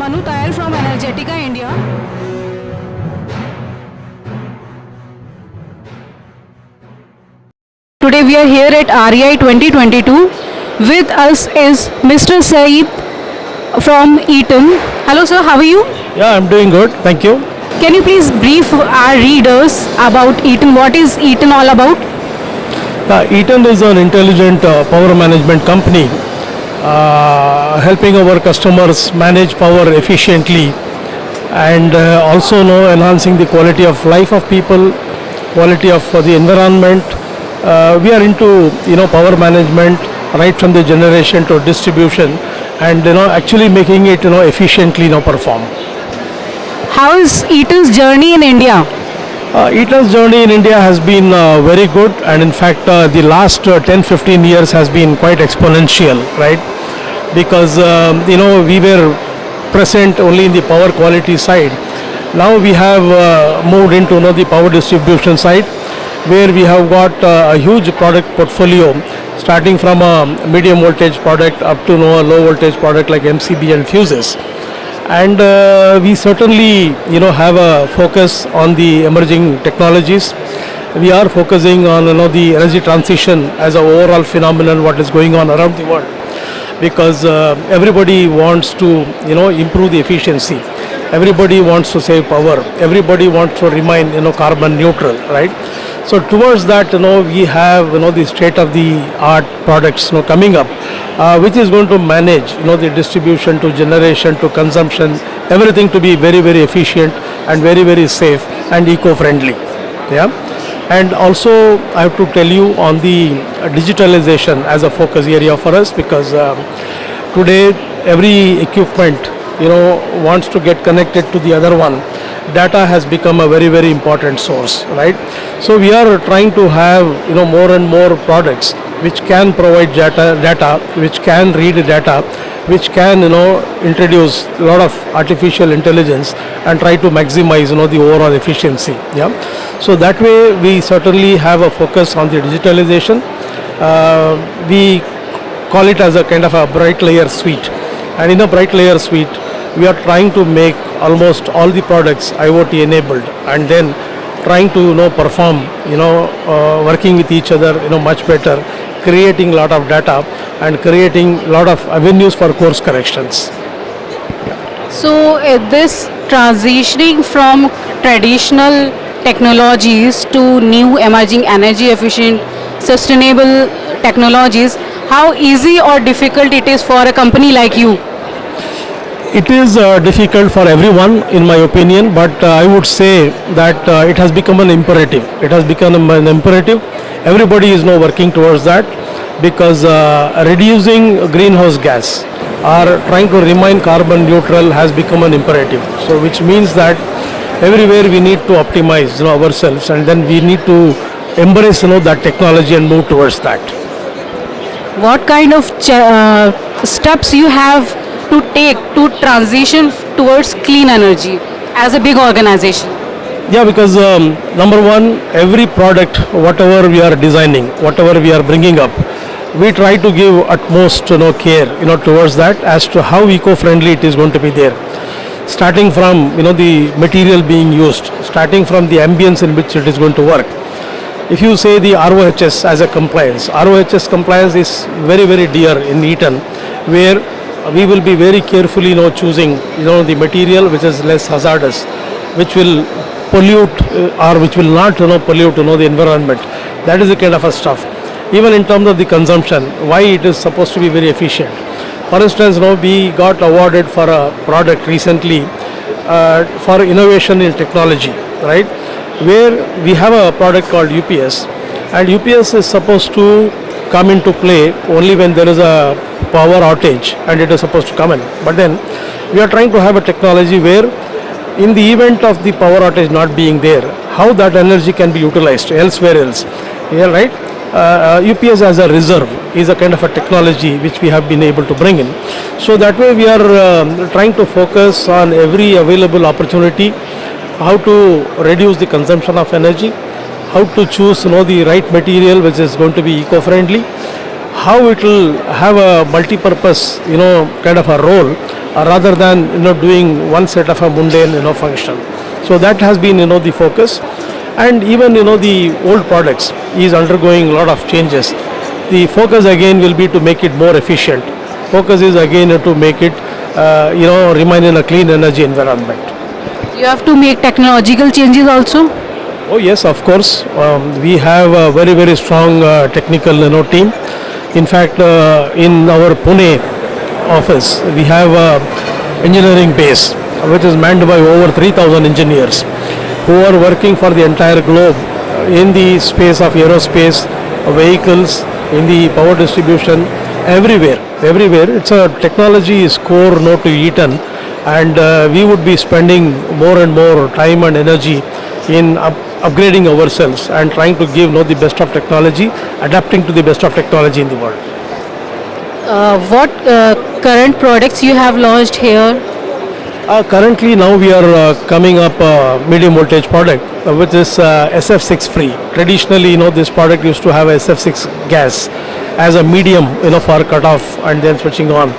from Energetica, India. Today we are here at REI 2022. With us is Mr. Syed from Eaton. Hello sir, how are you? Yeah, I'm doing good. Thank you. Can you please brief our readers about Eaton? What is Eaton all about? Eaton is an intelligent power management company helping our customers manage power efficiently and also enhancing the quality of life of people, quality of the environment. We are into power management right from the generation to distribution and actually making it efficiently perform. How is Eaton's journey in India? Eaton's journey in India has been very good, and in fact the last 10-15 years has been quite exponential, right? Because we were present only in the power quality side. Now we have moved into the power distribution side, where we have got a huge product portfolio, starting from a medium voltage product up to a low voltage product like MCB and fuses. And we certainly have a focus on the emerging technologies. We are focusing on the energy transition as an overall phenomenon what is going on around the world, because everybody wants to improve the efficiency, everybody wants to save power, everybody wants to remain carbon neutral, right? So towards that we have the state of the art products coming up, which is going to manage the distribution to generation to consumption, everything to be very, very efficient and very, very safe and eco-friendly. Yeah. And also I have to tell you on the digitalization as a focus area for us, because today every equipment wants to get connected to the other one. Data has become a very, very important source, right? So we are trying to have more and more products which can provide data, which can read data, which can introduce a lot of artificial intelligence and try to maximize the overall efficiency. Yeah. So that way we certainly have a focus on the digitalization. We call it as a kind of a bright layer suite, and in a bright layer suite we are trying to make almost all the products IoT enabled, and then trying to perform working with each other much better, creating a lot of data and creating a lot of avenues for course corrections. Yeah. So this transitioning from traditional technologies to new emerging energy efficient sustainable technologies, how easy or difficult it is for a company like you? It is difficult for everyone in my opinion, but I would say that it has become an imperative. It has become an imperative. Everybody is now working towards that, because reducing greenhouse gas or trying to remain carbon neutral has become an imperative. So which means that everywhere we need to optimize ourselves, and then we need to embrace that technology and move towards that. What kind of steps you have to take to transition towards clean energy as a big organization? Yeah, because number one, every product, whatever we are designing, whatever we are bringing up, we try to give utmost care towards that, as to how eco-friendly it is going to be there. Starting from the material being used, starting from the ambience in which it is going to work. If you say the ROHS as a compliance, ROHS compliance is very, very dear in Eaton, where we will be very carefully choosing the material which is less hazardous, which will pollute or which will not pollute the environment. That is the kind of a stuff. Even in terms of the consumption, why it is supposed to be very efficient. For instance, we got awarded for a product recently for innovation in technology, right? Where we have a product called UPS, and UPS is supposed to come into play only when there is a power outage, and it is supposed to come in. But then we are trying to have a technology where in the event of the power outage not being there, how that energy can be utilized elsewhere else. Yeah, right? UPS as a reserve is a kind of a technology which we have been able to bring in. So that way we are trying to focus on every available opportunity, how to reduce the consumption of energy, how to choose the right material which is going to be eco-friendly, how it will have a multi-purpose kind of a role rather than doing one set of a mundane function. So that has been the focus, and even the old products is undergoing a lot of changes. The focus again will be to make it more efficient. Focus is again to make it remain in a clean energy environment. You have to make technological changes also. Oh yes, of course. We have a very very strong technical team. In fact, in our Pune office, we have a engineering base which is manned by over 3,000 engineers who are working for the entire globe in the space of aerospace, vehicles, in the power distribution, everywhere. Everywhere. It's a technology is core to Eaton, and we would be spending more and more time and energy in upgrading ourselves and trying to give the best of technology, adapting to the best of technology in the world. What current products you have launched here? Currently now we are coming up medium voltage product which is SF6 free. Traditionally this product used to have SF6 gas as a medium for cutoff and then switching on.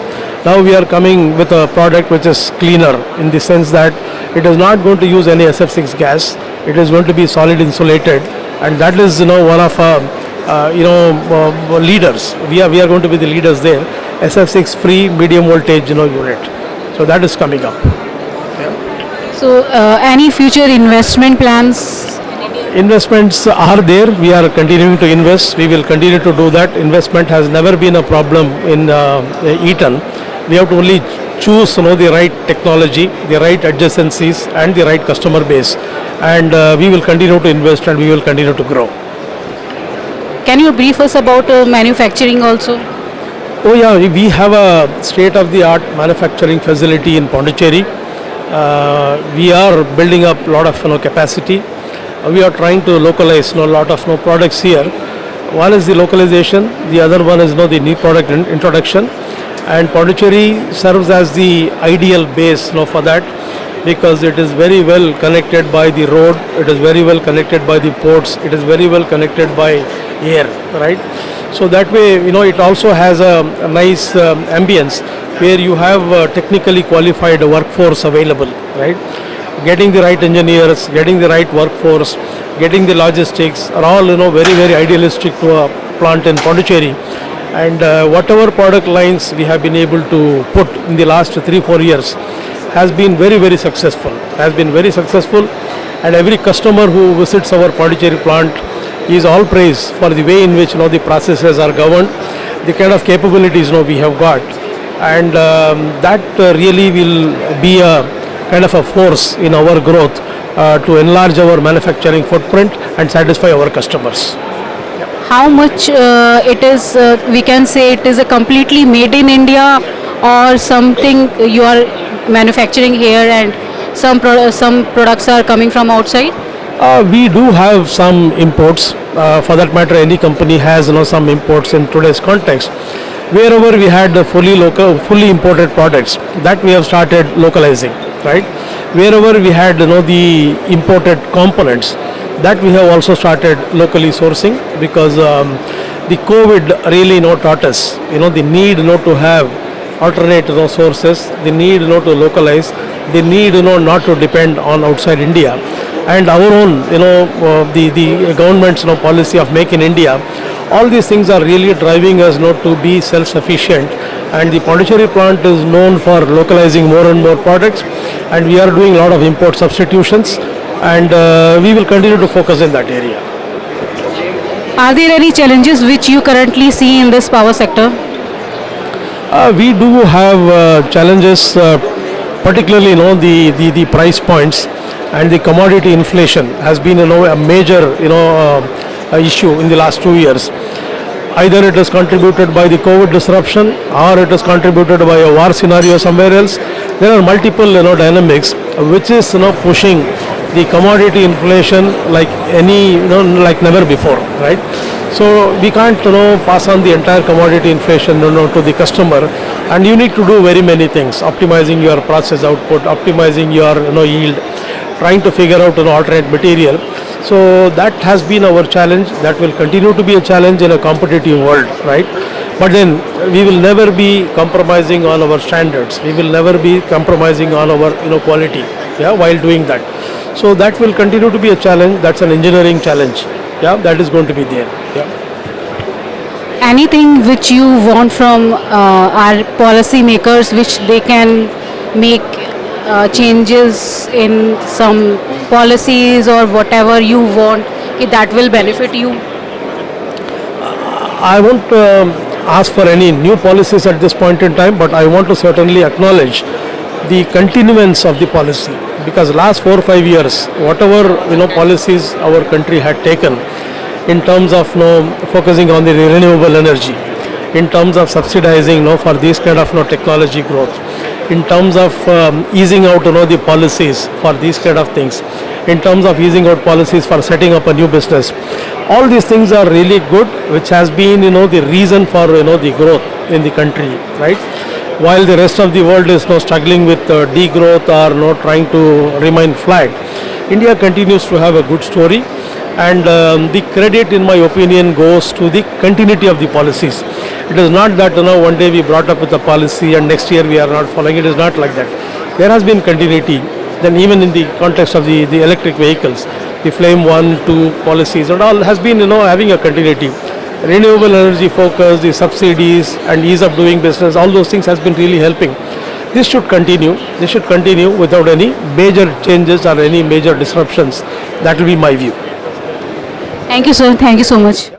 Now we are coming with a product which is cleaner in the sense that it is not going to use any SF6 gas. It is going to be solid insulated, and that is one of leaders. We are going to be the leaders there. SF6 free medium voltage unit. So that is coming up. So any future investment plans? Investments are there. We are continuing to invest. We will continue to do that. Investment has never been a problem in Eaton. We have to only choose the right technology, the right adjacencies, and the right customer base, and we will continue to invest and we will continue to grow. Can you brief us about manufacturing also? Oh yeah, we have a state-of-the-art manufacturing facility in Pondicherry. We are building up a lot of capacity. We are trying to localize a lot of products here. One is the localization, the other one is the new product introduction, and Pondicherry serves as the ideal base for that, because it is very well connected by the road, it is very well connected by the ports, it is very well connected by air, right? So that way it also has a nice ambience where you have technically qualified workforce available, right? Getting the right engineers, getting the right workforce, getting the logistics are all very very idealistic to a plant in Pondicherry. And whatever product lines we have been able to put in the last 3-4 years has been very very successful, and every customer who visits our Pondicherry plant is all praise for the way in which the processes are governed, the kind of capabilities we have got, and that really will be a kind of a force in our growth to enlarge our manufacturing footprint and satisfy our customers. How much it is, we can say it is a completely made in India, or something you are manufacturing here and some products are coming from outside? We do have some imports. For that matter, any company has some imports in today's context. Wherever we had the fully imported products, that we have started localizing, right? Wherever we had the imported components, that we have also started locally sourcing, because the COVID really taught us the need to have alternate sources, the need to localize, the need not to depend on outside India, and our own the government's policy of Make in India. All these things are really driving us to be self-sufficient, and the Pondicherry plant is known for localizing more and more products, and we are doing a lot of import substitutions, and we will continue to focus in that area. Are there any challenges which you currently see in this power sector? We do have challenges, particularly the price points, and the commodity inflation has been a major issue in the last 2 years. Either it is contributed by the COVID disruption, or it is contributed by a war scenario somewhere else. There are multiple dynamics which is pushing the commodity inflation like like never before, right? So we can't pass on the entire commodity inflation to the customer, and you need to do very many things: optimizing your process output, optimizing your yield, trying to figure out alternate material. So that has been our challenge. That will continue to be a challenge in a competitive world, right? But then we will never be compromising on our standards. We will never be compromising on our quality. Yeah, while doing that. So that will continue to be a challenge. That's an engineering challenge. Yeah, that is going to be there. Yeah. Anything which you want from our policy makers, which they can make changes in some policies or whatever you want, that will benefit you? I won't ask for any new policies at this point in time, but I want to certainly acknowledge the continuance of the policy, because last 4 or 5 years, whatever policies our country had taken in terms of focusing on the renewable energy, in terms of subsidizing for these kind of technology growth, in terms of easing out the policies for these kind of things, in terms of easing out policies for setting up a new business. All these things are really good, which has been the reason for the growth in the country, right? While the rest of the world is struggling with degrowth or trying to remain flat, India continues to have a good story, and the credit, in my opinion, goes to the continuity of the policies. It is not that one day we brought up with a policy and next year we are not following. It is not like that. There has been continuity. Then even in the context of the electric vehicles, the flame 1, 2 policies and all has been having a continuity. Renewable energy focus, the subsidies and ease of doing business, all those things has been really helping. This should continue. This should continue without any major changes or any major disruptions. That will be my view. Thank you, sir. Thank you so much.